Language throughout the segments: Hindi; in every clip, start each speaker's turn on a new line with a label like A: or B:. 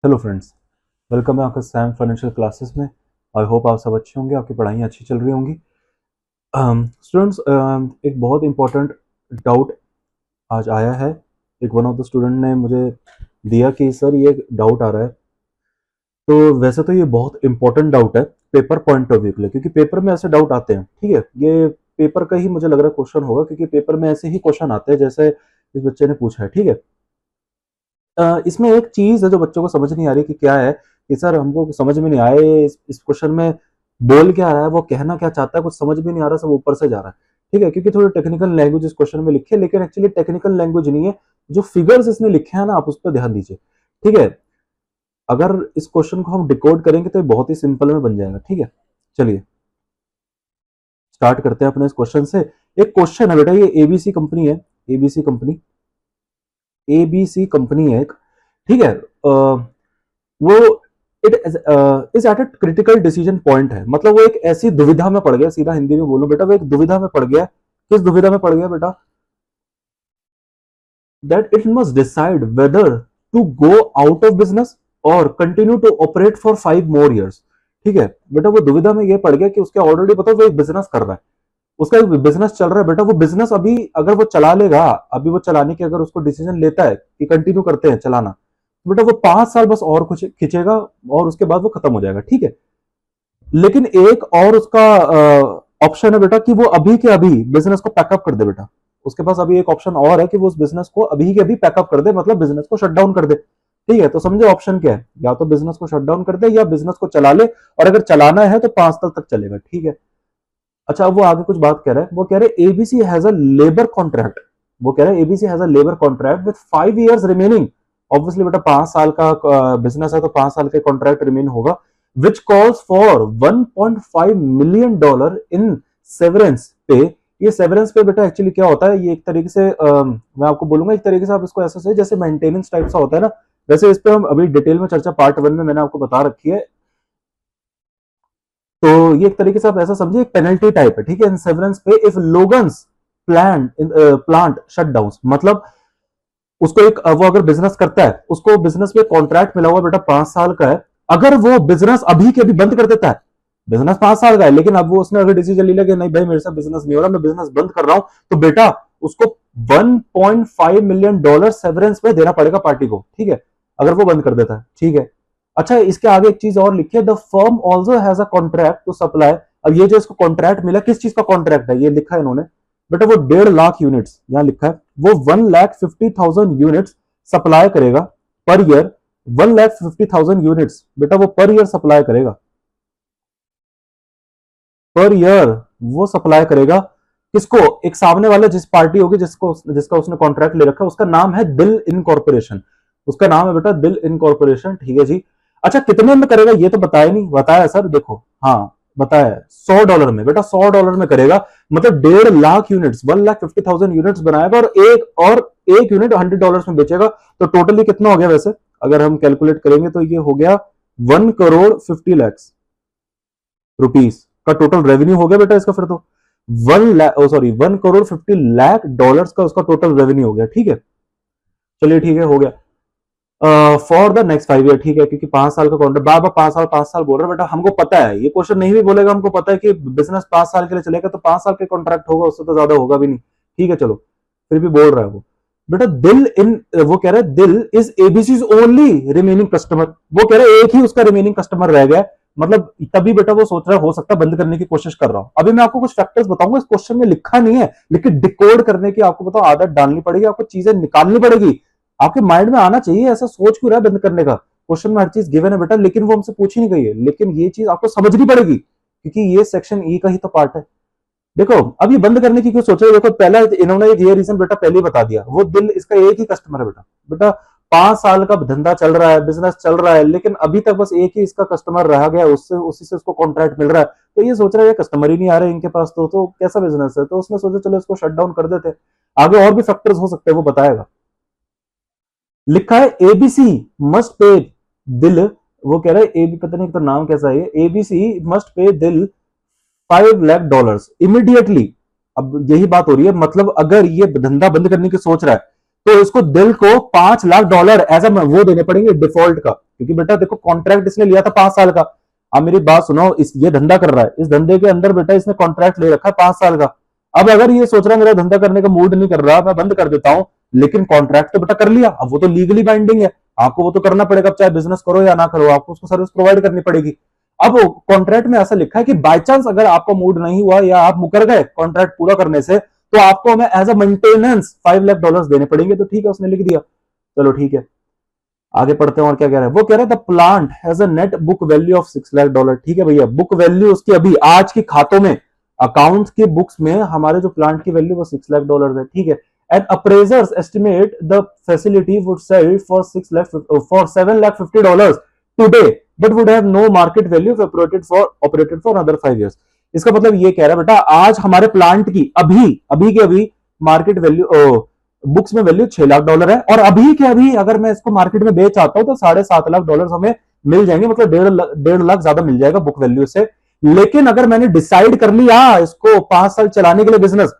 A: हेलो फ्रेंड्स, वेलकम है आपका सैम फाइनेंशियल क्लासेस में। आई होप आप सब अच्छे होंगे, आपकी पढ़ाई अच्छी चल रही होंगी। स्टूडेंट्स, एक बहुत इंपॉर्टेंट डाउट आज आया है। एक वन ऑफ द स्टूडेंट ने मुझे दिया कि सर ये डाउट आ रहा है। तो वैसे तो ये बहुत इंपॉर्टेंट डाउट है पेपर पॉइंट ऑफ व्यू के लिए, क्योंकि पेपर में ऐसे डाउट आते हैं। ठीक है, ये पेपर का ही मुझे लग रहा है क्वेश्चन होगा, क्योंकि पेपर में ऐसे ही क्वेश्चन आते हैं जैसे इस बच्चे ने पूछा है। ठीक है, इसमें एक चीज है जो बच्चों को समझ नहीं आ रही कि क्या है कि सर हमको समझ में नहीं आए इस क्वेश्चन में बोल क्या रहा है, वो कहना क्या चाहता है, कुछ समझ भी नहीं आ रहा, सब ऊपर से जा रहा है। ठीक है, क्योंकि थोड़ी टेक्निकल लैंग्वेज इस क्वेश्चन में लिखी है, लेकिन एक्चुअली टेक्निकल लैंग्वेज नहीं है। जो फिगर्स इसने लिखे हैं ना, आप उस पर ध्यान दीजिए। ठीक है, अगर इस क्वेश्चन को हम डिकोड करेंगे तो ये बहुत ही सिंपल में बन जाएगा। ठीक है, चलिए स्टार्ट करते हैं अपने इस क्वेश्चन से। एक क्वेश्चन है बेटा, ये एबीसी कंपनी है, एबीसी कंपनी, एबीसी कंपनी है एक। ठीक है, वो it is at a critical decision point है, मतलब वो एक ऐसी दुविधा में पड़ गया। सीधा हिंदी में बोलूं बेटा, वो एक दुविधा में पड़ गया। किस दुविधा में पड़ गया बेटा? That it must decide whether to go out of business और continue to operate for 5 more years। ठीक है बेटा, वो दुविधा में ये पड़ गया कि उसके ऑलरेडी पता वो एक बिजनेस कर रहा है, उसका एक बिजनेस चल रहा है बेटा। वो बिजनेस अभी अगर वो चला लेगा, अभी वो चलाने की अगर उसको डिसीजन लेता है कि कंटिन्यू करते हैं चलाना, तो बेटा वो 5 साल बस और कुछ खींचेगा और उसके बाद वो खत्म हो जाएगा। ठीक है, लेकिन एक और उसका ऑप्शन है बेटा कि वो अभी के अभी बिजनेस को पैकअप कर दे बेटा। उसके पास अभी एक ऑप्शन और है कि वो उस बिजनेस को अभी के अभी पैकअप कर दे, मतलब बिजनेस को शट डाउन कर दे। ठीक है, तो समझे ऑप्शन क्या है? या तो बिजनेस को शट डाउन कर दे या बिजनेस को चला ले, और अगर चलाना है तो 5 साल तक चलेगा। ठीक है, अच्छा अब वो आगे कुछ बात कह रहा है। वो कह रहे ABC has a labour contract, वो कह रहे हैं ABC has a labour contract with 5 years remaining. Obviously बेटा 5 साल का बिजनेस है तो 5 साल के कॉन्ट्रैक्ट रिमेन होगा। Which calls for $1.5 million in severance pay. ये सेवरेंस पे बेटा एक्चुअली क्या होता है, ये एक तरीके से मैं आपको बोलूंगा, एक तरीके से आप इसको ऐसा से जैसे मेंटेनेंस टाइप सा होता है ना, वैसे इस पे हम अभी डिटेल में चर्चा पार्ट 1 में मैंने आपको बता रखी है। तो ये एक तरीके से आप ऐसा समझिए, एक पेनल्टी टाइप है। ठीक है, इन सेवरेंस पे इफ लोगन्स प्लांट शट डाउन, मतलब उसको एक वो अगर बिजनेस करता है, उसको बिजनेस में कॉन्ट्रैक्ट मिला हुआ बेटा 5 साल का है। अगर वो बिजनेस अभी के अभी बंद कर देता है, बिजनेस 5 साल का है लेकिन अब वो उसने अगर डिसीजन ले लिया कि नहीं भाई मेरे साथ बिजनेस नहीं हो रहा, मैं बिजनेस बंद कर रहा हूं, तो बेटा उसको $1.5 million सेवरेंस में देना पड़ेगा पार्टी को। ठीक है, अगर वो बंद कर देता है। ठीक है, अच्छा इसके आगे एक चीज और लिखी है, the firm also has a contract to supply. अब ये जो इसको कॉन्ट्रैक्ट मिला, किस चीज का कॉन्ट्रैक्ट है ये लिखा है इन्होंने बेटा, वो 1.5 लाख यूनिट्स यहां लिखा है, वो 1,50,000 यूनिट्स सप्लाई करेगा पर ईयर। 1,50,000 यूनिट्स बेटा वो पर ईयर सप्लाई करेगा, पर ईयर वो सप्लाई करेगा। किसको? एक सामने वाले जिस पार्टी होगी जिसको जिसका उसने कॉन्ट्रैक्ट ले रखा है, उसका नाम है दिल इनकॉर्पोरेशन, उसका नाम है बेटा दिल इनकॉर्पोरेशन। ठीक है जी, अच्छा कितने में करेगा ये तो बताया नहीं, बताया सर देखो, हाँ बताया $100 में बेटा, $100 में करेगा, मतलब 1.5 लाख यूनिट्स, 1,50,000 यूनिट्स बनाएगा और एक यूनिट $100 में बेचेगा। तो टोटली कितना हो गया वैसे, अगर हम कैलकुलेट करेंगे तो ये हो गया 1,50,00,000 रुपीज का टोटल रेवेन्यू हो गया बेटा इसका। फिर तो 1,50,00,000 का उसका टोटल रेवेन्यू हो गया। ठीक है, चलिए ठीक है हो गया फॉर द नेक्स्ट 5 ईयर। ठीक है, क्योंकि 5 साल का कॉन्ट्रैक्ट, बार बार 5 साल बोल रहा है बेटा, हमको पता है ये क्वेश्चन नहीं भी बोलेगा, हमको पता है कि बिजनेस 5 साल के लिए चलेगा तो 5 साल के कॉन्ट्रैक्ट होगा, उससे तो ज्यादा होगा भी नहीं। ठीक है चलो, फिर भी बोल रहा है वो बेटा दिल इन, वो कह रहा है दिल is ABC only remaining customer. वो कह रहा है एक ही उसका रिमेनिंग कस्टमर रह गया, मतलब तभी बेटा वो सोच रहा है हो सकता है बंद करने की कोशिश कर रहा हूं। अभी मैं आपको कुछ फैक्टर्स बताऊंगा, इस क्वेश्चन में लिखा नहीं है, लेकिन डिकोड करने की आपको बताओ आदत डालनी पड़ेगी, आपको चीजें निकालनी पड़ेगी, आपके माइंड में आना चाहिए ऐसा सोच क्यों रहा है बंद करने का। क्वेश्चन में हर चीज गिवन है बेटा, लेकिन वो हमसे पूछी नहीं गई है, लेकिन ये चीज आपको समझनी पड़ेगी क्योंकि ये सेक्शन ई का ही तो पार्ट है। देखो अब ये बंद करने की क्यों सोच रहे हो, देखो पहला इन्होंने एक ये रीजन बेटा पहले ही बता दिया, वो दिल इसका एक ही कस्टमर है बेटा। बेटा 5 साल का धंधा चल रहा है, बिजनेस चल रहा है, लेकिन अभी तक बस एक ही इसका कस्टमर रह गया, उससे उसी से उसको कॉन्ट्रैक्ट मिल रहा है। तो ये सोच रहा है कस्टमर ही नहीं आ रहे इनके पास, तो कैसा बिजनेस है, तो उसने सोचा चलो इसको शट डाउन कर देते। आगे और भी फैक्टर्स हो सकते हैं, वो बताएगा। लिखा है एबीसी मस्ट पे दिल, वो कह रहा है एबी, पता नहीं तो नाम कैसा है, एबीसी मस्ट पे दिल $5 लाख इमीडिएटली। अब यही बात हो रही है, मतलब अगर ये धंधा बंद करने की सोच रहा है तो इसको दिल को $5 लाख एज अ वो देने पड़ेंगे डिफॉल्ट का। क्योंकि बेटा देखो कॉन्ट्रैक्ट इसने लिया था 5 साल का। अब मेरी बात सुनो, इस ये धंधा कर रहा है, इस धंधे के अंदर बेटा इसने कॉन्ट्रैक्ट ले रखा है 5 साल का। अब अगर ये सोच रहा है मेरा धंधा करने का मूड नहीं कर रहा, मैं बंद कर देता हूं, लेकिन कॉन्ट्रैक्ट तो बेटा कर लिया, अब वो तो लीगली बाइंडिंग है, आपको वो तो करना पड़ेगा, चाहे बिजनेस करो या ना करो, आपको उसको सर्विस प्रोवाइड करनी पड़ेगी। अब कॉन्ट्रैक्ट में ऐसा लिखा है कि बाय चांस अगर आपका मूड नहीं हुआ या आप मुकर गए कॉन्ट्रैक्ट पूरा करने से, तो आपको हमें एज अ मेंटेनेंस $5 लाख देने पड़ेंगे। तो ठीक है, उसने लिख दिया, चलो ठीक है, आगे पढ़ते हैं और क्या कह रहा है। वो कह रहा है the plant has a net book value of $6 lakh. ठीक है भैया, बुक वैल्यू उसकी अभी आज की खातों में, अकाउंट के बुक्स में हमारे जो प्लांट की वैल्यू वो $6 लाख है। ठीक है, and appraisers estimate the facility would sell for $750 today but would have no market value operated for other 5 years। इसका मतलब ये कह रहा है बेटा आज हमारे प्लांट की अभी के अभी मार्केट वैल्यू बुक्स में वैल्यू $6 लाख है, और अभी के अभी अगर मैं इसको मार्केट में बेच आता हूं तो $7.5 लाख हमें मिल जाएंगे, मतलब 1.5 लाख ज्यादा मिल जाएगा बुक वैल्यू से। लेकिन अगर मैंने डिसाइड कर लिया इसको 5 साल चलाने के लिए बिजनेस,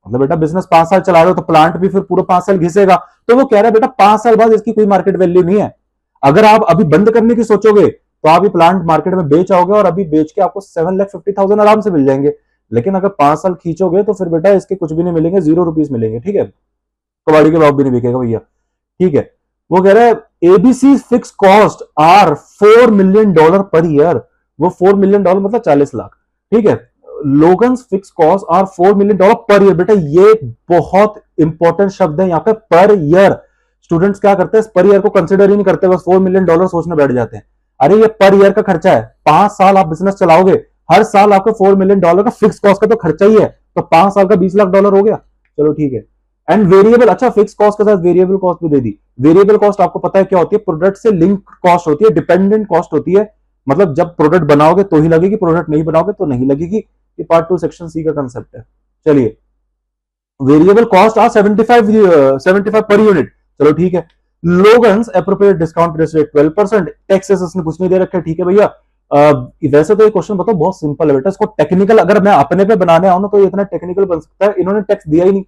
A: मतलब बेटा बिजनेस 5 साल चला रहे हो तो प्लांट भी फिर पूरा 5 साल घिसेगा, तो वो कह रहा है बेटा 5 साल बाद इसकी कोई मार्केट वैल्यू नहीं है। अगर आप अभी बंद करने की सोचोगे तो आप ये प्लांट मार्केट में बेच आओगे और अभी बेच के आपको 7,50,000 आराम से मिल जाएंगे। लेकिन अगर 5 साल खींचोगे तो फिर बेटा इसके कुछ भी नहीं मिलेंगे, ₹0 मिलेंगे। ठीक है, कबाड़ी के भाव भी नहीं बिकेगा भैया। ठीक है, वो कह रहा है ABC fix cost are $4 million per year. वो $4 million मतलब 40 लाख। ठीक है, Logan's fix cost are $4 million per year. बेटा ये बहुत इंपॉर्टेंट शब्द है यहाँ पे, पर ईयर। स्टूडेंट्स क्या करते हैं, पर ईयर को कंसिडर ही नहीं करते, बस $4 million सोचने बैठ जाते हैं। अरे ये पर ईयर का खर्चा है, 5 साल आप बिजनेस चलाओगे, हर साल आपको $4 million का फिक्स कॉस्ट का तो खर्चा ही है, तो 5 साल का $20 लाख हो गया। चलो ठीक है, एंड वेरिएबल, अच्छा फिक्स कॉस्ट के साथ वेरिएबल कॉस्ट भी दे दी। वेरिएबल कॉस्ट आपको पता है क्या होती है, प्रोडक्ट से लिंक कॉस्ट होती है, डिपेंडेंट कॉस्ट होती है, मतलब जब प्रोडक्ट बनाओगे तो ही लगेगी, प्रोडक्ट नहीं बनाओगे तो नहीं लगेगी। ये पार्ट 2 सेक्शन सी का कंसेप्ट है। चलिए, वेरिएबल कॉस्ट आ 75 पर यूनिट। चलो ठीक है, लोगन्स एप्रोप्रिएट डिस्काउंट रेट 12%, टैक्सेस उसने कुछ नहीं दे रखा। ठीक है भैया, वैसे तो ये क्वेश्चन बताओ बहुत सिंपल है बेटा, इसको टेक्निकल अगर मैं अपने पे बनाने आऊं ना तो ये इतना टेक्निकल बन सकता है। इन्होंने टैक्स दिया ही नहीं,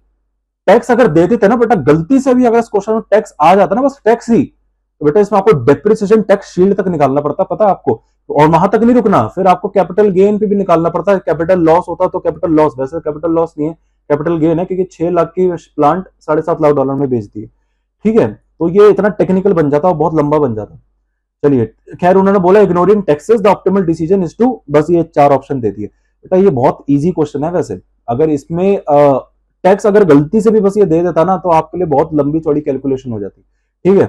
A: टैक्स अगर दे देते ना बेटा, गलती से भी अगर इस क्वेश्चन में टैक्स आ जाता ना, बस टैक्स ही, तो बेटा इसमें आपको डेप्रिसिएशन टैक्स शील्ड तक निकालना पड़ता, पता है आपको, और वहां तक नहीं रुकना, फिर आपको कैपिटल गेन पे भी निकालना पड़ता है। कैपिटल लॉस होता तो कैपिटल लॉस, वैसे कैपिटल लॉस नहीं है, कैपिटल गेन है, क्योंकि 6 लाख की प्लांट $7.5 लाख में बेच दी। ठीक है, तो ये इतना टेक्निकल बन जाता और बहुत लंबा बन जाता। चलिए, खैर उन्होंने बोला ignoring taxes the optimal decision is to, बस ये 4 ऑप्शन दे दिए। बेटा ये बहुत इजी क्वेश्चन है वैसे, अगर इसमें टैक्स अगर गलती से भी बस ये दे देता ना तो आपके लिए बहुत लंबी चौड़ी कैलकुलेशन हो जाती। ठीक है,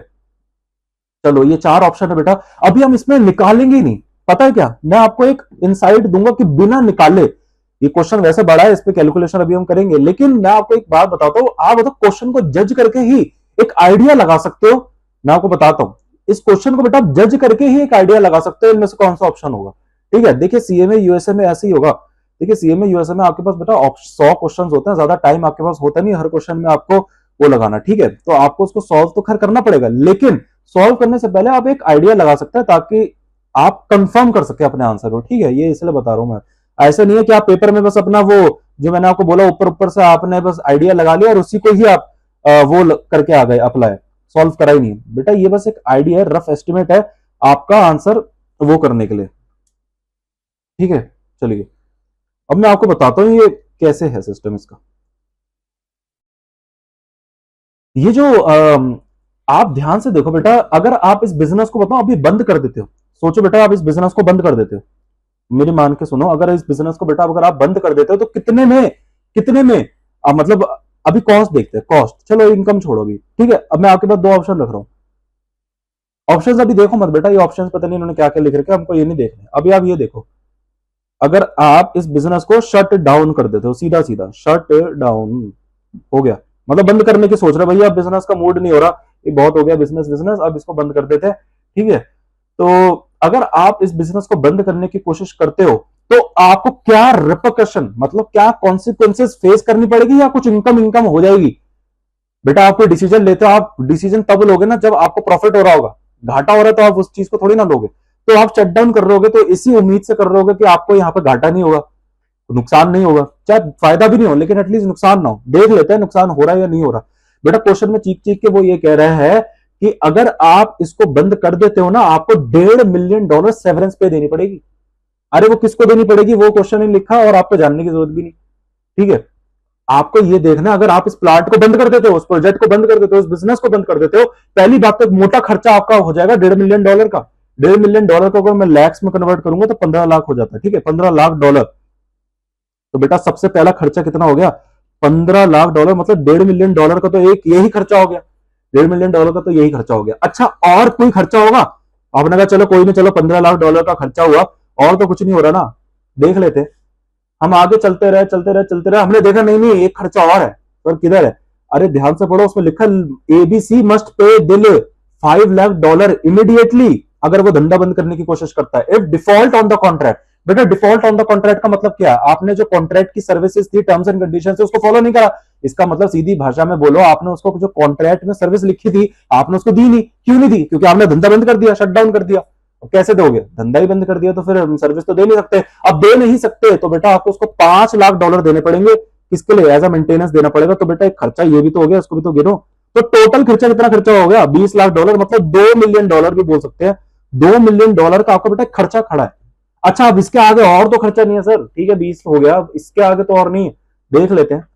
A: चलो ये 4 ऑप्शन है बेटा, अभी हम इसमें निकालेंगे ही नहीं, पता है क्या, मैं आपको एक इनसाइट दूंगा कि बिना निकाले, ये क्वेश्चन वैसे बड़ा है, इस पे कैलकुलेशन अभी हम करेंगे, लेकिन मैं आपको एक बात बताता हूं, आप मतलब क्वेश्चन को जज करके ही एक आइडिया लगा सकते हो। मैं आपको बताता हूं, इस क्वेश्चन को बेटा जज करके ही एक आइडिया लगा सकते हो इनमें से कौन सा ऑप्शन होगा। ठीक है, देखिए सीएमए यूएसए में ऐसे ही होगा। देखिए सीएमए यूएसए में आपके पास बेटा 100 क्वेश्चन होते हैं, ज्यादा टाइम आपके पास होता नहीं हर क्वेश्चन में आपको वो लगाना। ठीक है, तो आपको उसको सॉल्व तो खैर करना पड़ेगा, लेकिन सॉल्व करने से पहले आप एक आइडिया लगा सकते हैं ताकि आप कंफर्म कर सके अपने आंसर को। ठीक है, ये इसलिए बता रहा हूं मैं, ऐसे नहीं है कि आप पेपर में बस अपना वो जो मैंने आपको बोला ऊपर ऊपर से आपने बस आइडिया लगा लिया और उसी को ही आप वो करके आ गए अप्लाई, सॉल्व करा ही नहीं। बेटा ये बस एक आइडिया है, रफ एस्टिमेट है आपका आंसर वो करने के लिए। ठीक है, चलिए अब मैं आपको बताता हूं ये कैसे है सिस्टम इसका। ये जो आप ध्यान से देखो बेटा, अगर आप इस बिजनेस को बताओ अभी बंद कर देते हो, सोचो बेटा आप इस बिजनेस को बंद कर देते हो, मेरी मान के सुनो, अगर इस बिजनेस को बेटा अगर आप बंद कर देते हो तो कितने में मतलब अभी कॉस्ट देखते हैं, कॉस्ट, चलो इनकम छोड़ो अभी। ठीक है, अब मैं आपके पास 2 ऑप्शन रख रहा हूं, ऑप्शंस अभी देखो मत बेटा, ये ऑप्शंस पता नहीं इन्होंने क्या क्या लिख रखे, हमको ये नहीं देखने। अभी आप ये देखो, अगर आप इस बिजनेस को शट डाउन कर देते हो, सीधा सीधा शट डाउन हो गया, मतलब बंद करने की सोच रहे भैया, बिजनेस का मूड नहीं हो रहा, ये बहुत हो गया बिजनेस, अब इसको बंद कर देते हैं। ठीक है, तो अगर आप इस बिजनेस को बंद करने की कोशिश करते हो तो आपको क्या रिपरकशन, मतलब क्या कॉन्सिक्वेंसेस फेस करनी पड़ेगी या कुछ इनकम हो जाएगी। बेटा आप कोई डिसीजन लेते हो, आप डिसीजन तब लोगे ना जब आपको प्रॉफिट हो रहा होगा, घाटा हो रहा है तो आप उस चीज को थोड़ी ना लोगे। तो आप शट डाउन कर रहे होगे तो इसी उम्मीद से कर रहे होगे कि आपको यहाँ पे घाटा नहीं होगा, नुकसान नहीं होगा, चाहे फायदा भी नहीं हो लेकिन एटलीस्ट नुकसान ना हो, देख लेते हैं नुकसान हो रहा है या नहीं हो रहा। बेटा क्वेश्चन में चीख चीख के वो ये कह रहा है कि अगर आप इसको बंद कर देते हो ना, आपको $1.5 मिलियन सेवरेंस पे देनी पड़ेगी। अरे वो किसको देनी पड़ेगी वो क्वेश्चन नहीं लिखा और आपको जानने की जरूरत भी नहीं, ठीक है। आपको ये देखना, अगर आप इस प्लांट को बंद कर देते हो, उस प्रोजेक्ट को बंद कर देते हो, उस बिजनेस को बंद कर देते हो, पहली बात तो मोटा खर्चा आपका हो जाएगा $1.5 मिलियन का। $1.5 मिलियन को अगर मैं लैक्स में कन्वर्ट करूंगा तो 15 लाख हो जाता है, ठीक है, $15 लाख। तो बेटा सबसे पहला खर्चा कितना हो गया, $15 लाख, मतलब $1.5 मिलियन का तो एक यही खर्चा हो गया। $1.5 मिलियन का तो यही खर्चा हो गया। अच्छा और कोई खर्चा होगा? आपने कहा चलो कोई नहीं, चलो $15 लाख का खर्चा हुआ, और तो कुछ नहीं हो रहा ना, देख लेते। हम आगे चलते रहे चलते रहे चलते रहे, हमने देखा नहीं नहीं एक खर्चा और है। तो किधर है? अरे ध्यान से पढ़ो, उसमें लिखा एबीसी मस्ट पे दिल $5 लाख इमीडिएटली अगर वो धंधा बंद करने की कोशिश करता है, if default on the contract. बेटा डिफॉल्ट ऑन द कॉन्ट्रैक्ट का मतलब क्या? आपने जो कॉन्ट्रैक्ट की सर्विसेज थी, टर्म्स एंड कंडीशंस उसको फॉलो नहीं करा। इसका मतलब सीधी भाषा में बोलो, आपने उसको जो कॉन्ट्रैक्ट में सर्विस लिखी थी आपने उसको दी नहीं। क्यों नहीं दी? क्योंकि आपने धंधा बंद कर दिया, शट डाउन कर दिया। कैसे दोगे? धंधा ही बंद कर दिया तो फिर सर्विस तो दे नहीं सकते। अब दे नहीं सकते तो बेटा आपको उसको $5 लाख देने पड़ेंगे। किसके लिए? एज अ मेंटेनेंस देना पड़ेगा। तो बेटा एक खर्चा ये भी तो हो गया, उसको भी तो गिनो। तो टोटल खर्चा कितना खर्चा हो गया? $20 लाख, मतलब $2 मिलियन भी बोल सकते हैं। $2 मिलियन का आपका बेटा खर्चा खड़ा है। अच्छा अब इसके आगे और तो खर्चा नहीं है सर, ठीक है 20 हो गया, अब इसके आगे तो और नहीं है, देख लेते हैं।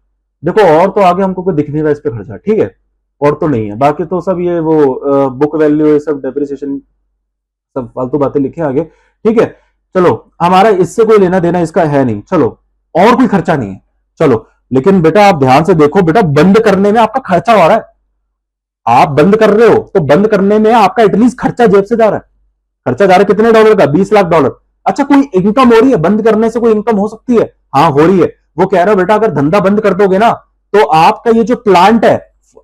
A: देखो और तो आगे हमको कोई दिख नहीं रहा इस पे खर्चा, ठीक है, और तो नहीं है। बाकी तो सब ये वो बुक वैल्यू, ये सब डेप्रिसिएशन, सब फालतू बातें लिखे आगे, ठीक है। चलो हमारा इससे कोई लेना देना इसका है नहीं, चलो और कोई खर्चा नहीं है, चलो। लेकिन बेटा आप ध्यान से देखो, बेटा बंद करने में आपका खर्चा हो रहा है। आप बंद कर रहे हो तो बंद करने में आपका एटलीस्ट खर्चा जेब से जा रहा है। खर्चा जा रहा है कितने डॉलर का? $20 लाख। अच्छा कोई इनकम हो रही है बंद करने से? कोई इनकम हो सकती है? हाँ हो रही है। वो कह रहा है बेटा अगर धंधा बंद कर दोगे ना तो आपका ये जो प्लांट है,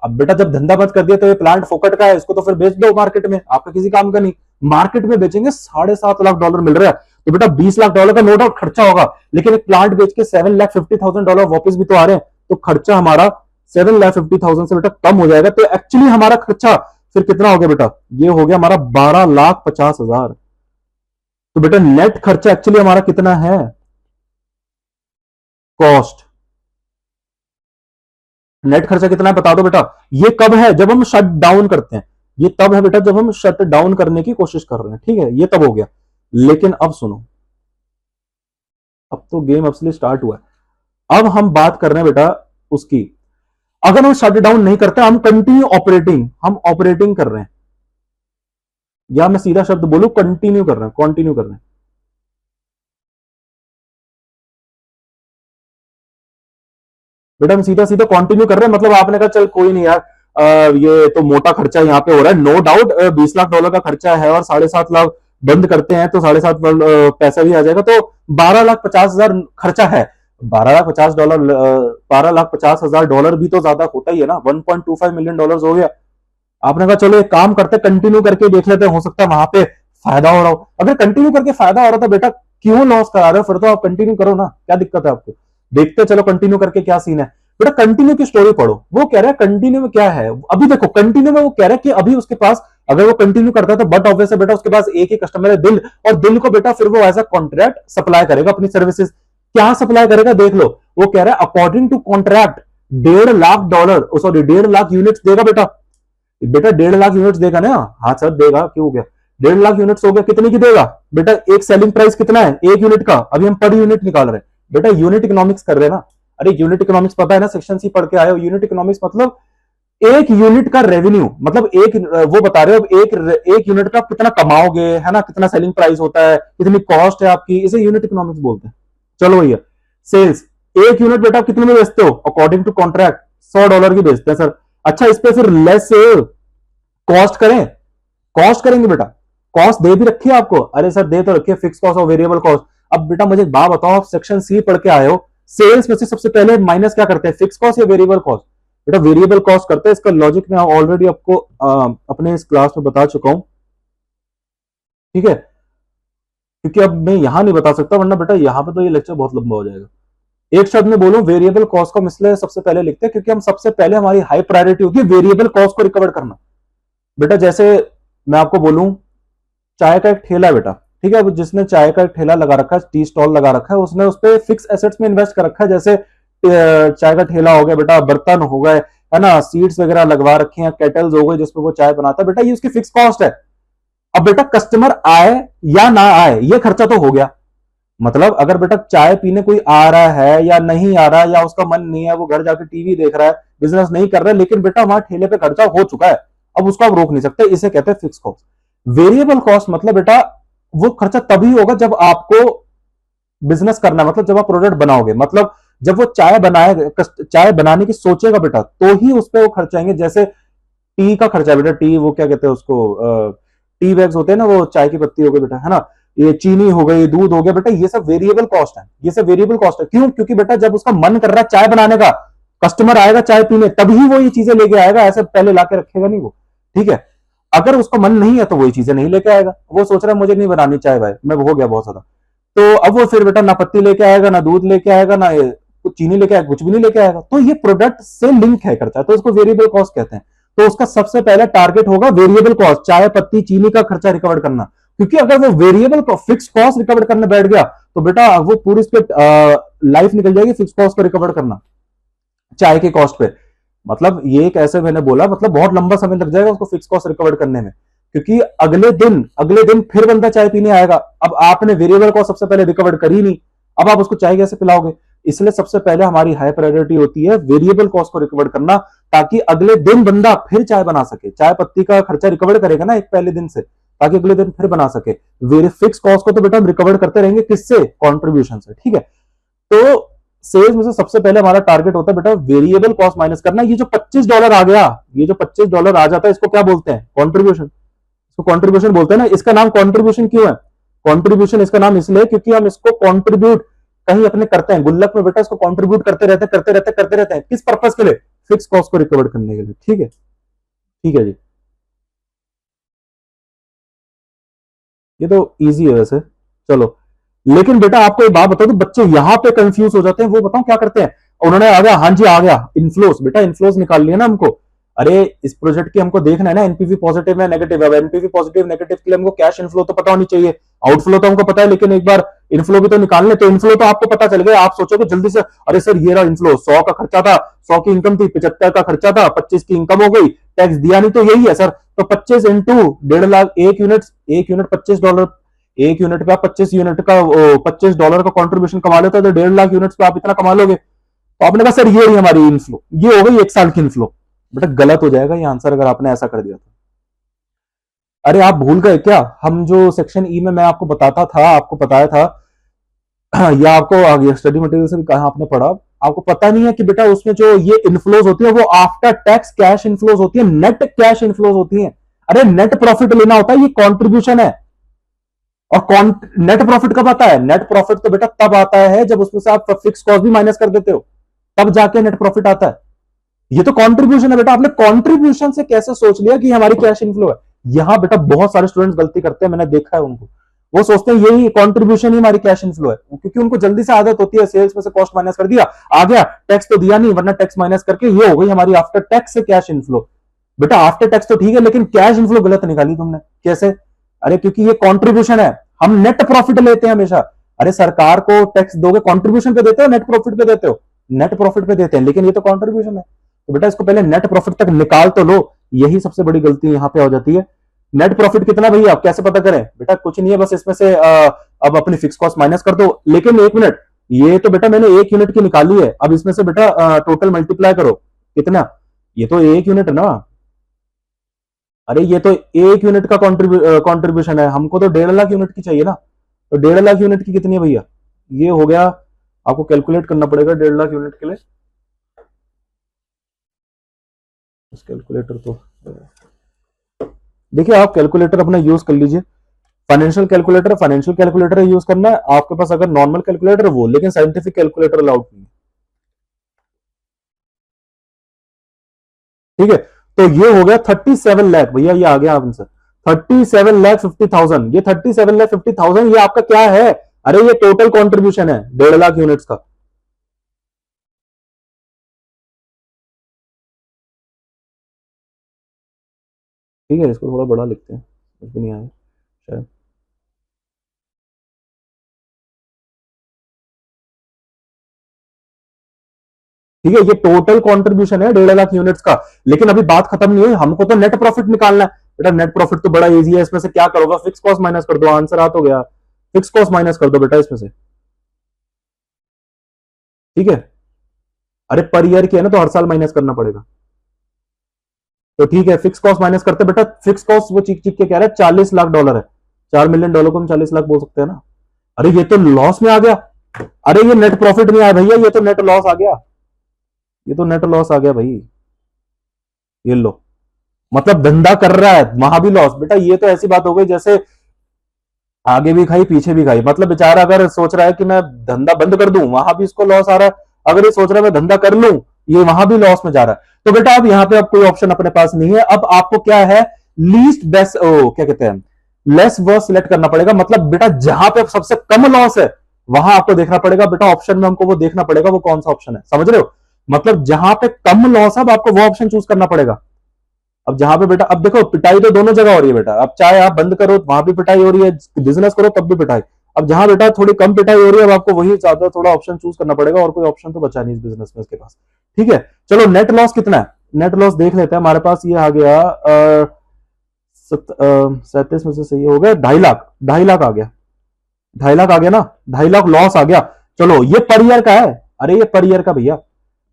A: अब बेटा जब धंधा बंद कर दिया तो ये प्लांट फोकट का है, इसको तो फिर बेच दो मार्केट में, आपका किसी काम का नहीं। मार्केट में बेचेंगे $7.5 लाख मिल रहा है, तो बेटा $20 लाख का नो डाउट खर्चा होगा। लेकिन एक प्लांट बेच के $7,50,000 वापस भी तो आ रहे हैं, तो खर्चा हमारा 7,50,000 से बेटा कम हो जाएगा। तो एक्चुअली हमारा खर्चा फिर कितना हो गया बेटा? ये हो गया हमारा 12,50,000। तो बेटा नेट खर्चा एक्चुअली हमारा कितना है? कॉस्ट नेट खर्चा कितना है बता दो बेटा। ये कब है? जब हम शट डाउन करते हैं। ये तब है बेटा जब हम शट डाउन करने की कोशिश कर रहे हैं, ठीक है, ये तब हो गया। लेकिन अब सुनो, अब तो गेम असली स्टार्ट हुआ है। अब हम बात कर रहे हैं बेटा उसकी, अगर हम शट डाउन नहीं करते, हम कंटिन्यू ऑपरेटिंग, हम ऑपरेटिंग कर रहे हैं, या मैं सीधा शब्द बोलूं कंटिन्यू कर रहे हैं, कंटिन्यू कर रहे हैं। बेटा हम सीधा सीधा कंटिन्यू कर रहे हैं, मतलब आपने कहा चल कोई नहीं यार, ये तो मोटा खर्चा यहाँ पे हो रहा है, नो डाउट $20 लाख का खर्चा है और 7.5 लाख बंद करते हैं तो 7.5 पैसा भी आ जाएगा, तो 12,50,000 खर्चा है। $12,50,000 भी तो ज्यादा होता ही है ना, $1.25 मिलियन हो गया। आपने कहा चलो एक काम करते कंटिन्यू करके देख लेते हैं, हो सकता है वहां पे फायदा हो रहा हो। अगर कंटिन्यू करके फायदा हो रहा था बेटा क्यों लॉस करा रहे हो? फिर तो आप कंटिन्यू करो ना, क्या दिक्कत है आपको? देखते चलो कंटिन्यू करके क्या सीन है। बेटा कंटिन्यू की स्टोरी पढ़ो, वो कह रहा है कंटिन्यू में क्या है। अभी देखो कंटिन्यू में वो कह रहा है कि अभी उसके पास, अगर वो कंटिन्यू करता है तो बट ऑब्वियस है बेटा उसके पास एक ही कस्टमर है दिल, और दिल को बेटा फिर वो एज अ कॉन्ट्रैक्ट सप्लाई करेगा अपनी सर्विसेज। क्या सप्लाई करेगा देख लो, वो कह रहा है according to contract $1.5 lakh, sorry 1.5 lakh units देगा बेटा। बेटा 1.5 लाख यूनिट्स देगा ना? हाँ सर देगा, क्यों हो गया? 1.5 लाख यूनिट्स हो गया, कितने की देगा बेटा? एक सेलिंग प्राइस कितना है एक यूनिट का? अभी हम पर यूनिट निकाल रहे हैं बेटा, यूनिट इकोनॉमिक्स कर रहे हैं ना। अरे यूनिट इकोनॉमिक्स पता है ना, सेक्शन सी पढ़ के आए हो। यूनिट इकोनॉमिक्स मतलब एक यूनिट का रेवेन्यू, मतलब एक वो बता रहे हो एक यूनिट का कितना कमाओगे, है ना, कितना सेलिंग प्राइस होता है, कितनी कॉस्ट है आपकी, इसे यूनिट इकोनॉमिक्स बोलते हैं। चलो भैया सेल्स, एक यूनिट बेटा कितने में बेचते हो? अकॉर्डिंग टू कॉन्ट्रैक्ट $100 की बेचते हैं सर। अच्छा इस पे फिर लेस कॉस्ट करें, कॉस्ट करेंगे बेटा, कॉस्ट दे भी रखी है आपको। अरे सर दे तो रखी है, फिक्स कॉस्ट और वेरिएबल कॉस्ट। अब बेटा मुझे एक बात बताओ, आप सेक्शन सी पढ़ के आए हो, सेल्स में से सबसे पहले माइनस क्या करते हैं, फिक्स कॉस्ट या वेरिएबल कॉस्ट? बेटा वेरिएबल कॉस्ट करते हैं। इसका लॉजिक मैं ऑलरेडी आपको अपने इस क्लास में बता चुका हूं, ठीक है, क्योंकि अब मैं यहां नहीं बता सकता वरना बेटा यहां पे तो ये लेक्चर बहुत लंबा हो जाएगा। एक शब्द में बोलूं, वेरिएबल कॉस्ट को हम इसलिए सबसे पहले लिखते हैं क्योंकि हम सबसे पहले, हमारी हाई प्रायोरिटी होती है वेरिएबल कॉस्ट को रिकवर करना। बेटा जैसे मैं आपको बोलूं, चाय का एक ठेला है बेटा, ठीक है, अब जिसने चाय का एक ठेला लगा रखा है, टी स्टॉल लगा रखा है, उसने उस पर फिक्स एसेट्स में इन्वेस्ट कर रखा है, जैसे चाय का ठेला हो गया बेटा, बर्तन हो गए, है ना, सीड्स वगैरह लगवा रखे हैं, केटल्स हो गए जिसपे वो चाय बनाता है, बेटा ये उसकी फिक्स कॉस्ट है। अब बेटा कस्टमर आए या ना आए ये खर्चा तो हो गया। मतलब अगर बेटा चाय पीने कोई आ रहा है या नहीं आ रहा है, या उसका मन नहीं है, वो घर जाके टीवी देख रहा है, बिजनेस नहीं कर रहा है, लेकिन बेटा वहां ठेले पे खर्चा हो चुका है, अब उसको आप रोक नहीं सकते, इसे कहते हैं फिक्स कॉस्ट। वेरिएबल कॉस्ट मतलब बेटा वो खर्चा तभी होगा जब आपको बिजनेस करना है, मतलब जब आप प्रोडक्ट बनाओगे, मतलब जब वो चाय बनाए, चाय बनाने की सोचेगा बेटा, तो ही उस पर वो खर्चाएंगे। जैसे टी का खर्चा है बेटा, टी वो क्या कहते हैं उसको, टी बैग्स होते हैं ना, वो चाय की पत्ती हो गई बेटा, है ना, ये चीनी हो गई, दूध हो गया बेटा, ये सब वेरिएबल कॉस्ट है, ये सब वेरिएबल कॉस्ट है। क्यों? क्योंकि बेटा जब उसका मन कर रहा है चाय बनाने का, कस्टमर आएगा चाय पीने, तभी वो ये चीजें लेके आएगा, ऐसे पहले लाके रखेगा नहीं वो। ठीक है, अगर उसका मन नहीं है तो वो ये चीजें नहीं लेके आएगा, वो सोच रहा है मुझे नहीं बनानी चाय भाई, मैं हो गया बहुत ज्यादा, तो अब वो फिर बेटा ना पत्ती लेके आएगा, ना दूध लेके आएगा, ना कुछ चीनी लेके आएगा, कुछ भी नहीं लेके आएगा। तो ये प्रोडक्ट से लिंक है करता है, तो उसको वेरिएबल कॉस्ट कहते हैं। तो उसका सबसे पहले टारगेट होगा वेरिएबल कॉस्ट, चाय पत्ती चीनी का खर्चा रिकवर करना। क्योंकि अगर वो वेरिएबल फिक्स कॉस्ट रिकवर करने बैठ गया तो बेटा वो पूरी लाइफ निकल जाएगी फिक्स कॉस्ट को रिकवर करना चाय के कॉस्ट पे। मतलब ये एक ऐसे मैंने बोला, मतलब बहुत लंबा समय लग जाएगा उसको फिक्स कॉस्ट रिकवर करने में, क्योंकि अगले दिन फिर बंदा चाय पीने आएगा। अब आपने वेरिएबल कॉस्ट सबसे पहले रिकवर करी नहीं, अब आप उसको चाय कैसे पिलाओगे? इसलिए सबसे पहले हमारी हाई प्रायोरिटी होती है वेरिएबल कॉस्ट को रिकवर करना, ताकि अगले दिन बंदा फिर चाय बना सके, चाय पत्ती का खर्चा रिकवर करेगा ना एक पहले दिन से, ताकि अगले दिन फिर बना सके। वेरी फिक्स कॉस्ट को तो बेटा हम रिकवर करते रहेंगे, किससे? कॉन्ट्रीब्यूशन से। ठीक है, तो सेल्स में से सबसे पहले हमारा टारगेट होता है बेटा वेरिएबल कॉस्ट माइनस करना। ये जो $25 आ गया, ये जो $25 आ जाता है, इसको क्या बोलते हैं? कॉन्ट्रीब्यूशन। इसको कॉन्ट्रीब्यूशन बोलते हैं ना। इसका नाम कॉन्ट्रीब्यूशन क्यों है? कॉन्ट्रीब्यूशन इसका नाम इसलिए क्योंकि हम इसको कॉन्ट्रीब्यूट कहीं अपने करते हैं गुल्लक में बेटा, इसको कॉन्ट्रीब्यूट करते रहते हैं किस पर्पज के लिए? फिक्स कॉस्ट को रिकवर करने के लिए। ठीक है, ठीक है जी, ये तो इजी है वैसे। चलो, लेकिन बेटा आपको एक बात बताओ, तो बच्चे यहां पे कंफ्यूज हो जाते हैं, वो बताओ क्या करते हैं? उन्होंने आ गया, हाँ जी आ गया, इन्फ्लोस, बेटा इन्फ्लोस निकाल लिया ना हमको। अरे इस प्रोजेक्ट की हमको देखना है ना एनपीवी पॉजिटिव है नेगेटिव है। अब एनपीवी पॉजिटिव नेगेटिव के लिए हमको कैश इनफ्लो तो पता होनी चाहिए, आउटफ्लो तो हमको पता है, लेकिन एक बार इनफ्लो भी तो निकाल ले। तो इनफ्लो तो आपको पता चल गया, आप सोचोगे जल्दी से, अरे सर ये रहा इनफ्लो, 100 का खर्चा था, 100 की इनकम थी, 75 का खर्चा था, 25 की इनकम हो गई, टैक्स दिया नहीं, तो यही है सर। तो 25 इंटू 1.5 लाख, एक यूनिट $25, एक यूनिट पे आप 25 यूनिट का $25 का कॉन्ट्रीब्यूशन कमा लेते हो, तो 1.5 लाख यूनिट्स पे आप इतना कमा लोगे। तो आपने कहा सर ये रही हमारी इनफ्लो, ये हो गई 1 साल की इनफ्लो। बेटा गलत हो जाएगा ये आंसर अगर आपने ऐसा कर दिया तो। अरे आप भूल गए क्या? हम जो सेक्शन ई में मैं आपको बताता था, आपको बताया था या आपको आगे स्टडी मटेरियल से भी कहा आपने पढ़ा, आपको पता नहीं है कि बेटा उसमें जो ये इनफ्लोज होती है वो आफ्टर टैक्स कैश इनफ्लोज होती है, नेट कैश इनफ्लोज होती है। अरे नेट प्रॉफिट लेना होता है, ये कॉन्ट्रीब्यूशन है। और नेट प्रॉफिट कब आता है? नेट प्रॉफिट तो बेटा तब आता है जब उसमें से आप फिक्स कॉस्ट भी माइनस कर देते हो, तब जाके नेट प्रॉफिट आता है। ये तो कंट्रीब्यूशन है बेटा। आपने कंट्रीब्यूशन से कैसे सोच लिया कि हमारी कैश इनफ्लो है? यहां बेटा बहुत सारे स्टूडेंट्स गलती करते हैं, मैंने देखा है उनको। वो सोचते हैं यही कंट्रीब्यूशन ही हमारी कैश इनफ्लो है, क्योंकि उनको जल्दी से आदत होती है, सेल्स में से कॉस्ट माइनस कर दिया, आ गया, टैक्स तो दिया नहीं, वरना टैक्स माइनस करके ये हो गई हमारी आफ्टर टैक्स से कैश इनफ्लो। बेटा आफ्टर टैक्स तो ठीक है, लेकिन कैश इनफ्लो गलत निकाली तुमने। कैसे? अरे क्योंकि ये कंट्रीब्यूशन है, हम नेट प्रॉफिट लेते हैं हमेशा। अरे सरकार को टैक्स दोगे, कंट्रीब्यूशन पे देते हो नेट प्रॉफिट पे देते हो? नेट प्रॉफिट पे देते हैं, लेकिन ये तो कंट्रीब्यूशन है। तो बेटा इसको पहले नेट प्रॉफिट तक निकाल तो लो, यही सबसे बड़ी गलती यहां पे हो जाती है। नेट प्रॉफिट कितना भैया, आप कैसे पता करें? बेटा कुछ नहीं है, बस इसमें से अब अपनी फिक्स कॉस्ट माइनस कर दो। लेकिन एक मिनट, ये तो बेटा मैंने 1 यूनिट की निकाली है, अब इसमें से बेटा टोटल मल्टीप्लाई करो, कितना? ये तो 1 यूनिट है ना। अरे ये तो 1 यूनिट का कॉन्ट्रीब्यूशन है, हमको तो 1.5 लाख यूनिट की चाहिए ना। तो 1.5 लाख यूनिट की कितनी है भैया? ये हो गया, आपको कैलकुलेट करना पड़ेगा 1.5 लाख यूनिट के लिए। इस कैलकुलेटर तो देखिए, आप कैलकुलेटर अपना यूज कर लीजिए। फाइनेंशियल कैलकुलेटर यूज करना है आपके पास। अगर नॉर्मल कैलकुलेटर वो, लेकिन साइंटिफिक कैलकुलेटर अलाउड नहीं है। ठीक है, तो ये हो गया 37 लाख भैया, ये आ गया आंसर 37,50,000। ये 37,50,000 ये आपका क्या है? अरे ये टोटल कॉन्ट्रीब्यूशन है 1.5 लाख यूनिट्स का। ठीक है, इसको थोड़ा बड़ा लिखते हैं, कुछ भी नहीं आया शायद। ठीक है, ये टोटल कंट्रीब्यूशन है 1.5 लाख यूनिट्स का। लेकिन अभी बात खत्म नहीं है, हमको तो नेट प्रॉफिट निकालना है बेटा। नेट प्रॉफिट तो बड़ा इजी है, इसमें से क्या करोगे, फिक्स कॉस्ट माइनस कर दो, आंसर आ तो गया। फिक्स कॉस्ट माइनस कर दो बेटा इसमें से, ठीक है। अरे पर ईयर की है ना, तो हर साल माइनस करना पड़ेगा। तो ठीक है, फिक्स कॉस्ट माइनस करते बेटा। फिक्स कॉस्ट वो चीख चीख के कह रहा है $40 लाख है। $4 मिलियन को हम 40 लाख बोल सकते हैं ना। अरे ये तो लॉस में आ गया। अरे ये नेट प्रॉफिट नहीं आया भैया, ये तो नेट लॉस आ गया। ये तो नेट लॉस आ गया भाई। ये लो, मतलब धंधा कर रहा है वहां भी लॉस बेटा। ये तो ऐसी बात हो गई जैसे आगे भी खाई पीछे भी खाई। मतलब बेचारा अगर सोच रहा है कि मैं धंधा बंद कर दूं, वहां भी इसको लॉस आ रहा है। अगर ये सोच रहा है मैं धंधा कर लूं, ये वहां भी लॉस में जा रहा है। तो बेटा अब यहाँ पे अब कोई ऑप्शन अपने पास नहीं है। अब आपको क्या है, लीस्ट बेस्ट क्या कहते हैं, लेस वर्स सिलेक्ट करना पड़ेगा। मतलब बेटा जहां पे सबसे कम लॉस है वहां आपको देखना पड़ेगा बेटा। ऑप्शन में हमको वो देखना पड़ेगा वो कौन सा ऑप्शन है, समझ रहे हो। मतलब जहां पे कम लॉस है आपको वो ऑप्शन चूज करना पड़ेगा। अब जहां पे बेटा, अब देखो पिटाई तो दोनों जगह हो रही है बेटा। अब चाहे आप बंद करो वहां भी पिटाई हो रही है, बिजनेस करो तब भी पिटाई। अब जहां बेटा थोड़ी कम पिटाई हो रही है, अब आपको वही ज्यादा थोड़ा ऑप्शन चूज करना पड़ेगा, और कोई ऑप्शन तो बचा नहीं इस बिजनेस में इसके पास। ठीक है, चलो नेट लॉस कितना है, नेट लॉस देख लेते हैं। हमारे पास ये आ गया 37 में से सही हो गया 2.5 लाख। 2.5 लाख आ गया, 2.5 लाख आ गया ना, 2.5 लाख लॉस आ गया। चलो ये पर ईयर का है। अरे ये पर ईयर का भैया,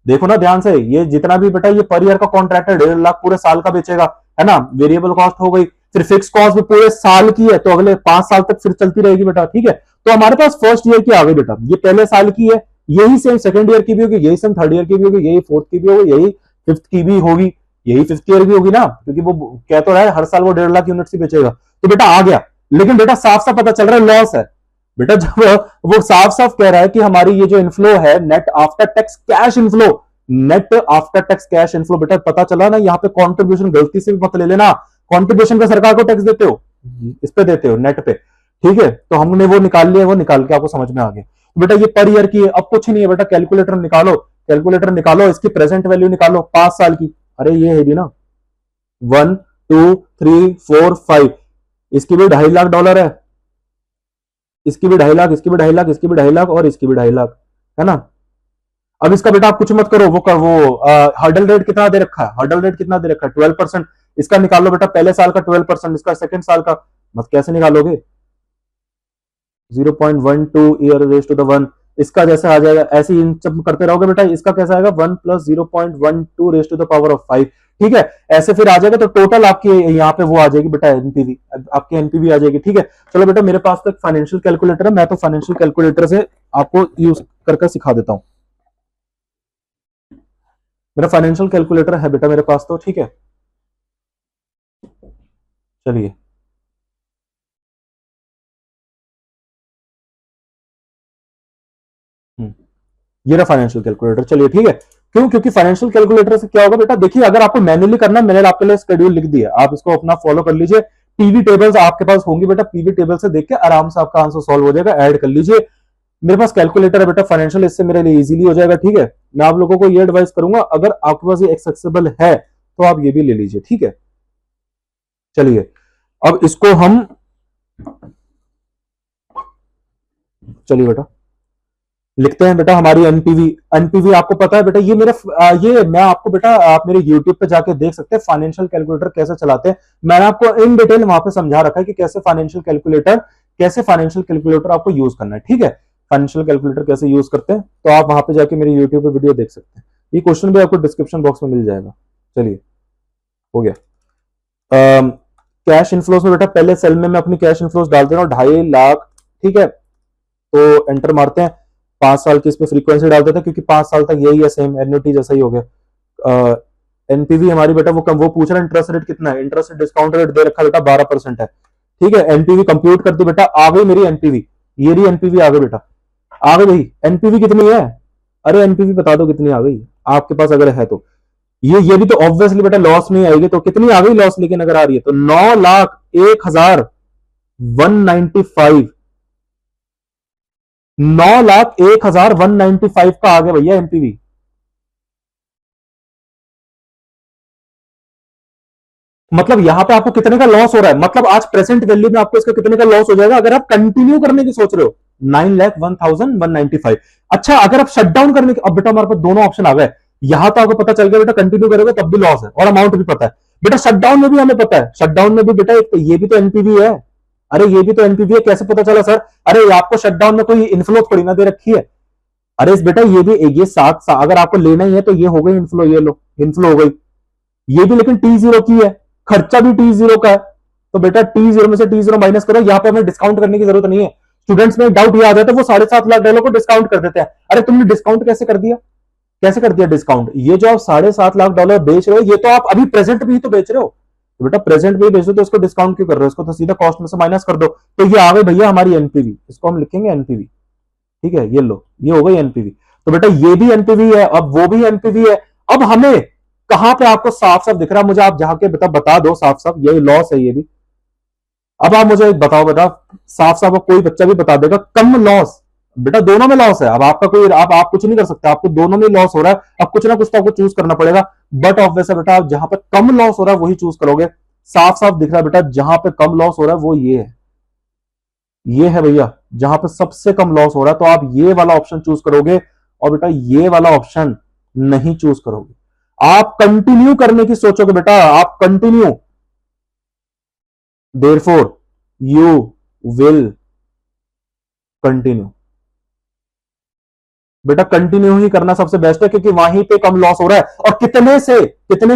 A: देखो ना ध्यान से, ये जितना भी बेटा ये पर ईयर का कॉन्ट्रैक्ट है, 1.5 लाख पूरे साल का बेचेगा, है ना। वेरिएबल कॉस्ट हो गई, फिर फिक्स कॉस्ट भी पूरे साल की है, तो अगले 5 साल तक फिर चलती रहेगी बेटा। ठीक है, तो हमारे पास फर्स्ट ईयर की आ गई बेटा, ये पहले साल की है। यही सेम सेकंड ईयर की भी होगी, यही सेम थर्ड ईयर की भी होगी, यही फोर्थ की भी होगी, यही फिफ्थ की भी होगी, यही फिफ्थ ईयर भी होगी ना, क्योंकि वो कह तो रहा है हर साल वो 1.5 लाख यूनिट्स ही बेचेगा। तो बेटा आ गया। लेकिन बेटा साफ साफ पता चल रहा है लॉस है बेटा। जब वो साफ साफ कह रहा है कि हमारी ये जो इनफ्लो है net after tax cash inflow, net after tax cash inflow, बेटा पता चला ना। यहाँ पे कंट्रीब्यूशन गलती से भी मत ले लेना। कंट्रीब्यूशन का सरकार को टैक्स देते हो, इस पे देते हो नेट पे। ठीक है, तो हमने वो निकाल लिया, वो निकाल के आपको समझ में आ गया। बेटा ये पर ईयर की है, अब कुछ नहीं है बेटा। कैलकुलेटर निकालो, कैलकुलेटर निकालो, इसकी प्रेजेंट वैल्यू निकालो 5 साल की। अरे ये है भी ना, 1 2 3 4 5, इसकी भी $2.5 लाख है, इसकी भी 2.5 लाख, इसकी भी 2.5 लाख, इसकी भी 2.5 लाख, और इसकी भी 2.5 लाख, है ना। अब इसका बेटा आप कुछ मत करो, वो हर्डल रेट कितना दे रखा है, हर्डल रेट कितना दे रखा है 12%। इसका निकाल लो बेटा, पहले साल का 12%, इसका सेकंड साल का। मत कैसे निकालोगे, 0.12 ईयर रेस टू द 1, इसका जैसे आ जाएगा ऐसे ही सब करते रहोगे बेटा। इसका कैसा आएगा 1 + 0.12 raise to the power of 5। ठीक है, ऐसे फिर आ जाएगा। तो टोटल आपकी यहाँ पे वो आ जाएगी बेटा, एनपीवी, आपकी एनपीवी आ जाएगी। ठीक है, चलो बेटा मेरे पास तो एक फाइनेंशियल कैलकुलेटर है, मैं तो फाइनेंशियल कैलकुलेटर से आपको यूज करके सिखा देता हूं। मेरा फाइनेंशियल कैलकुलेटर है बेटा मेरे पास तो। ठीक है, चलिए ये रहा फाइनेंशियल कैलकुलेटर। चलिए ठीक है, क्यों, क्योंकि फाइनेंशियल कैलकुलेटर से क्या होगा बेटा, देखिए अगर आपको मैन्युअली करना है, मैंने आपके लिए शेड्यूल लिख दिया, आप इसको अपना फॉलो कर लीजिए। पीवी टेबल्स आपके पास होंगी बेटा, पीवी टेबल से देख के आराम से आपका आंसर सॉल्व हो जाएगा, ऐड कर लीजिए। मेरे पास कैलकुलेटर है बेटा फाइनेंशियल, इससे मेरे लिए इजीली हो जाएगा। ठीक है, मैं आप लोगों को ये एडवाइस करूंगा, अगर आपके पास ये एक्सेसिबल है तो आप ये भी ले लीजिए। ठीक है, चलिए अब इसको हम, चलिए बेटा लिखते हैं बेटा हमारी एनपीवी। एनपीवी आपको पता है बेटा, ये मेरे ये मैं आपको बेटा, आप मेरे यूट्यूब पे जाके देख सकते हैं फाइनेंशियल कैलकुलेटर कैसे चलाते हैं। मैंने आपको इन डिटेल वहां पे समझा रखा है कि कैसे फाइनेंशियल कैलकुलेटर आपको यूज करना है। ठीक है, फाइनेंशियल कैलकुलेटर कैसे यूज करते हैं, तो आप वहां पे जाके मेरे यूट्यूब पे वीडियो देख सकते हैं। ये क्वेश्चन भी आपको डिस्क्रिप्शन बॉक्स में मिल जाएगा। चलिए हो गया। कैश इनफ्लोस में बेटा पहले सेल में मैं अपनी कैश इनफ्लोस डाल दे रहा हूँ 2.5 लाख। ठीक है, तो एंटर मारते हैं। 5 साल की इस पे फ्रीक्वेंसी डाल देते हैं, क्योंकि 5 साल तक यही है, सेम एन्युटी जैसा ही हो गया। एनपीवी हमारी बेटा वो पूछ रहा है इंटरेस्ट रेट कितना है, इंटरेस्ट डिस्काउंट रेट दे रखा बेटा 12% है। ठीक है, एनपीवी कंप्यूट कर दी बेटा, आ गई मेरी एनपीवी, ये रही एनपीवी आ गई बेटा, आ गई भाई। एनपीवी कितनी है, अरे एनपीवी बता दो कितनी आ गई आपके पास अगर है तो। ये भी तो ऑब्वियसली बेटा लॉस में आएगी, तो कितनी आ गई लॉस, लेकिन अगर आ रही है तो 9,01,195, 9,01,195 का आ गया भैया एनपीवी। मतलब यहां पे आपको कितने का लॉस हो रहा है, मतलब आज प्रेजेंट वैल्यू में आपको इसका कितने का लॉस हो जाएगा अगर आप कंटिन्यू करने की सोच रहे हो, 9,01,195। अच्छा अगर आप शट डाउन करने की, अब बेटा हमारे पास दोनों ऑप्शन आ गए। यहां तो आपको पता चल गया बेटा कंटिन्यू करोगे तब भी लॉस है और अमाउंट भी पता है। बेटा शटडाउन में भी हमें पता है, शटडाउन में भी बेटा ये भी तो एनपीवी है। अरे ये भी तो एनपीवी है, कैसे पता चला सर? अरे आपको शटडाउन में कोई इन्फ्लो थोड़ी ना दे रखी है। अरे इस बेटा ये भी ये सात अगर आपको लेना ही है तो ये हो गई इन्फ्लो, ये लो इन्फ्लो हो गई। ये भी लेकिन T0 की है, खर्चा भी T0 का है। तो बेटा T0 में से T0 माइनस करो, यहां पे हमें डिस्काउंट करने की जरूरत नहीं है। स्टूडेंट्स में डाउट ये आ जाता है वो $7.5 लाख को डिस्काउंट कर देते हैं। अरे तुमने डिस्काउंट कैसे कर दिया? कैसे कर दिया डिस्काउंट? ये जो आप $7.5 लाख बेच रहे हो ये तो आप अभी प्रेजेंट भी तो बेच रहे हो। तो बेटा प्रेजेंट भी बेच रहे हो तो इसको डिस्काउंट क्यों कर रहे हो? इसको तो सीधा कॉस्ट में से माइनस कर दो। तो ये आ गई भैया हमारी एनपीवी, इसको हम लिखेंगे एनपीवी। ठीक है, ये लो ये हो गई एनपीवी। तो बेटा ये भी एनपीवी है, अब वो भी एनपीवी है। अब हमें कहां पे आपको साफ साफ दिख रहा है? मुझे आप जाके बता दो साफ साफ, यही लॉस है ये भी। अब आप मुझे बताओ बेटा साफ साफ, कोई बच्चा भी बता देगा कम लॉस। बेटा दोनों में लॉस है। अब आपका कोई आप कुछ नहीं कर सकते, आपको दोनों में लॉस हो रहा है। अब कुछ ना कुछ तो आपको चूज करना पड़ेगा। बट ऑब्वियस है बेटा आप जहां पे कम लॉस हो रहा है वही चूज करोगे। साफ साफ दिख रहा है बेटा जहां पे कम लॉस हो रहा है वो ये है भैया, जहां पे सबसे कम लॉस हो रहा है तो आप ये वाला ऑप्शन चूज करोगे और बेटा ये वाला ऑप्शन नहीं चूज करोगे। आप कंटिन्यू करने की सोचोगे बेटा, आप continue, therefore you will continue. बेटा कंटिन्यू ही करना सबसे बेस्ट है क्योंकि वहीं पे कम लॉस हो रहा है। और कितने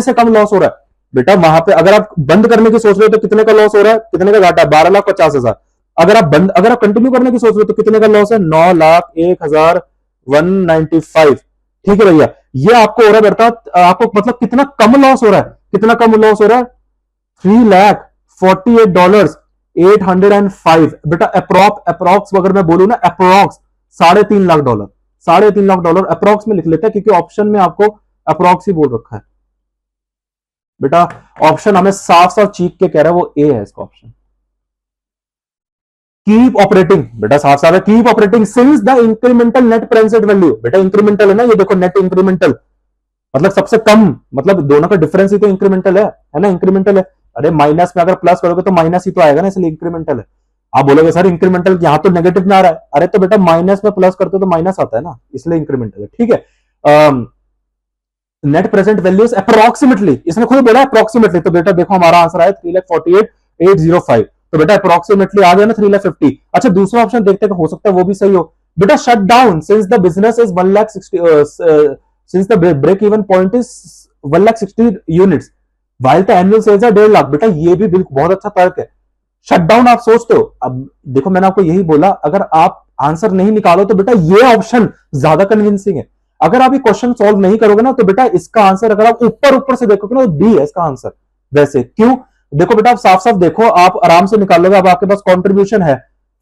A: से कम लॉस हो रहा है? बेटा वहां पे अगर आप बंद करने की सोच रहे हो तो कितने का लॉस हो रहा है? कितने का घाटा? 12,50,000। अगर आप कंटिन्यू करने की सोच रहे हो तो कितने का लॉस है? 9,01,195। ठीक है भैया, ये आपको हो रहा है बेटा, आपको मतलब कितना कम लॉस हो रहा है? कितना कम लॉस हो रहा है? $3,48,805। बेटा अप्रोक्स अगर मैं बोलूं ना, अप्रोक्स $3.5 लाख, $3.5 लाख अप्रोक्स में लिख लेते हैं क्योंकि ऑप्शन में आपको अप्रोक्स ही बोल रखा है। बेटा ऑप्शन हमें साफ साफ चीख के कह रहा है वो ए है इसका ऑप्शन। कीप ऑपरेटिंग, बेटा साफ साफ है keep operating since the incremental net present value. बेटा इंक्रीमेंटल है ना, ये देखो नेट इंक्रीमेंटल मतलब सबसे कम, मतलब दोनों का डिफरेंस ही तो इंक्रीमेंटल है ना, इंक्रीमेंटल है। अरे माइनस में अगर प्लस करोगे तो माइनस ही तो आएगा ना, इसलिए इंक्रीमेंटल है। आप बोलोगे सर इंक्रीमेंटल यहां तो नेगेटिव में आ रहा है। अरे तो बेटा माइनस में प्लस करते हो तो माइनस आता है ना, इसलिए इंक्रीमेंटल है। ठीक है, नेट प्रेजेंट वैल्यूज अप्रोक्सीमेटली, इसने खुद बोला अप्रोक्सीमेटली। तो बेटा देखो हमारा आंसर आया 3,48,805। तो बेटा अप्रोक्सीमेटली आ गया ना 3,50,000। अच्छा दूसरा ऑप्शन देखते हैं, हो सकता है वो भी सही हो। बेटा shut down since the business is 1,60,000, since the break even point is 1,60,000 units while the annual sales are 1.5 lakh. बेटा ये भी बिल्कुल बहुत अच्छा तर्क है। शटडाउन आप सोचते हो, अब देखो मैंने आपको यही बोला, अगर आप आंसर नहीं निकालो तो बेटा ये ऑप्शन ज्यादा कन्विंसिंग है। अगर आप ये क्वेश्चन सॉल्व नहीं करोगे ना तो बेटा इसका आंसर अगर आप ऊपर ऊपर से देखोगे ना तो बी है इसका आंसर। वैसे क्यों? देखो बेटा आप साफ साफ देखो, आप आराम से निकाल लोगे। अब आपके पास कॉन्ट्रीब्यूशन है,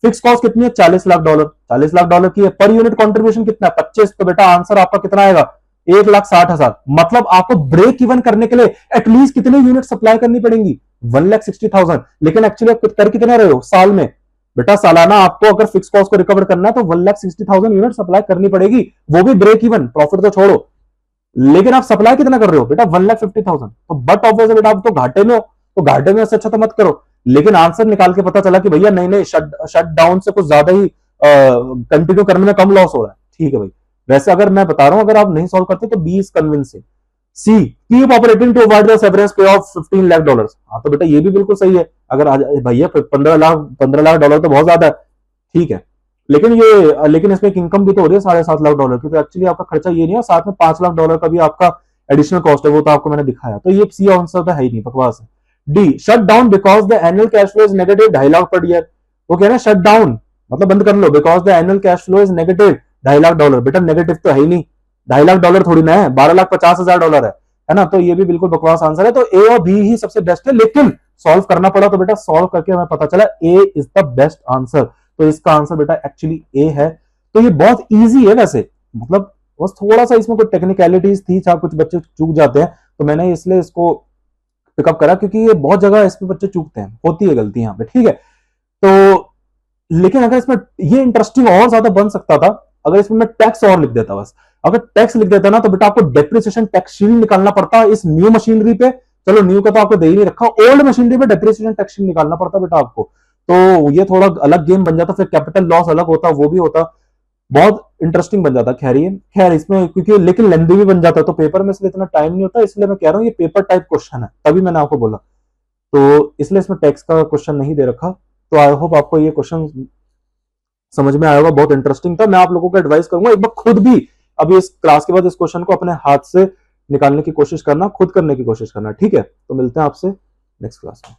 A: फिक्स कॉस्ट कितनी है? $40 लाख, $40 लाख की है। पर यूनिट कॉन्ट्रीब्यूशन कितना है? 25। तो बेटा आंसर आपका कितना आएगा? 1,60,000। मतलब आपको ब्रेक इवन करने के लिए एटलीस्ट कितने यूनिट सप्लाई करनी पड़ेंगी? 1,60,000। लेकिन एक्चुअली आप कर कितने रहे हो साल में? बेटा सालाना आपको अगर फिक्स कॉस्ट को रिकवर करना है तो 1,60,000 यूनिट सप्लाई करनी पड़ेगी, वो भी ब्रेक इवन, प्रॉफिट तो छोड़ो। लेकिन आप सप्लाई कितना कर रहे हो? बेटा 1,50,000। तो बट ऑब्वियस बेटा आप तो घाटे में हो, तो घाटे में अच्छा तो मत करो। लेकिन आंसर निकाल के पता चला कि भैया नहीं नहीं, शट डाउन से कुछ ज्यादा ही कंटिन्यू करने में कम लॉस हो रहा है। ठीक है भाई, वैसे अगर मैं बता रहा हूं अगर आप नहीं सॉल्व करते तो b is convincing. C keep operating to avoid the severance pay off $15 lakh. हाँ तो बेटा ये भी बिल्कुल सही है। अगर भैया 15 लाख तो बहुत ज्यादा है, ठीक है। लेकिन इसमें एक इनकम भी तो हो रही है $7.5 लाख की। तो एक्चुअली आपका खर्चा ये नहीं है, साथ में $5 लाख का भी आपका एडिशनल कॉस्ट है, वो तो आपको मैंने दिखाया। तो ये सी आंसर तो है ही नहीं, बकवास है। D shut down because the annual cash flow is negative $2.5 lakh पर ईयर। वो कह रहे हैं शट डाउन मतलब बंद कर लो, because the annual cash flow is negative $2.5 lakh. बेटा नेगेटिव तो है ही नहीं, $2.5 लाख थोड़ी ना है, $12,50,000 है ना। तो ये भी बिल्कुल बकवास आंसर है। तो ए और बी ही सबसे बेस्ट है, लेकिन सॉल्व करना पड़ा तो बेटा सॉल्व करके हमें पता चला ए इज द बेस्ट आंसर। तो इसका आंसर बेटा एक्चुअली ए है। तो ये बहुत इजी है वैसे, मतलब बस थोड़ा सा इसमें कुछ टेक्निकलिटीज थी, जहां कुछ बच्चे चूक जाते हैं, तो मैंने इसलिए इसको पिकअप करा क्योंकि ये बहुत जगह इसमें बच्चे चूकते हैं, होती है गलती यहाँ पे। ठीक है, तो लेकिन अगर इसमें ये इंटरेस्टिंग और ज्यादा बन सकता था अगर इसमें मैं टैक्स और लिख देता। बस अगर टैक्स लिख देता ना तो बेटा आपको डेप्रिसिएशन टैक्स शीट निकालना पड़ता इस न्यू मशीनरी पे। चलो न्यू का तो आपको दे ही नहीं रखा, ओल्ड मशीनरी पे डेप्रिसिएशन टैक्स शीट निकालना पड़ता बेटा आपको। तो ये थोड़ा अलग गेम बन जाता, फिर कैपिटल लॉस अलग होता, वो भी होता। बहुत इंटरेस्टिंग बन जाता। खैर ये खैर इसमें क्योंकि लेकिन लेंदी भी बन जाता, तो पेपर में इसलिए इतना टाइम नहीं होता, इसलिए मैं कह रहा हूँ ये पेपर टाइप क्वेश्चन है, तभी मैंने आपको बोला। तो इसलिए इसमें टेक्स्ट का क्वेश्चन नहीं दे रखा। तो आई होप आपको ये क्वेश्चन समझ में आया होगा, बहुत इंटरेस्टिंग था। मैं आप लोगों को एडवाइस करूंगा एक बार खुद भी अभी इस क्लास के बाद इस क्वेश्चन को अपने हाथ से निकालने की कोशिश करना, खुद करने की कोशिश करना, ठीक है। तो मिलते हैं आपसे नेक्स्ट क्लास में।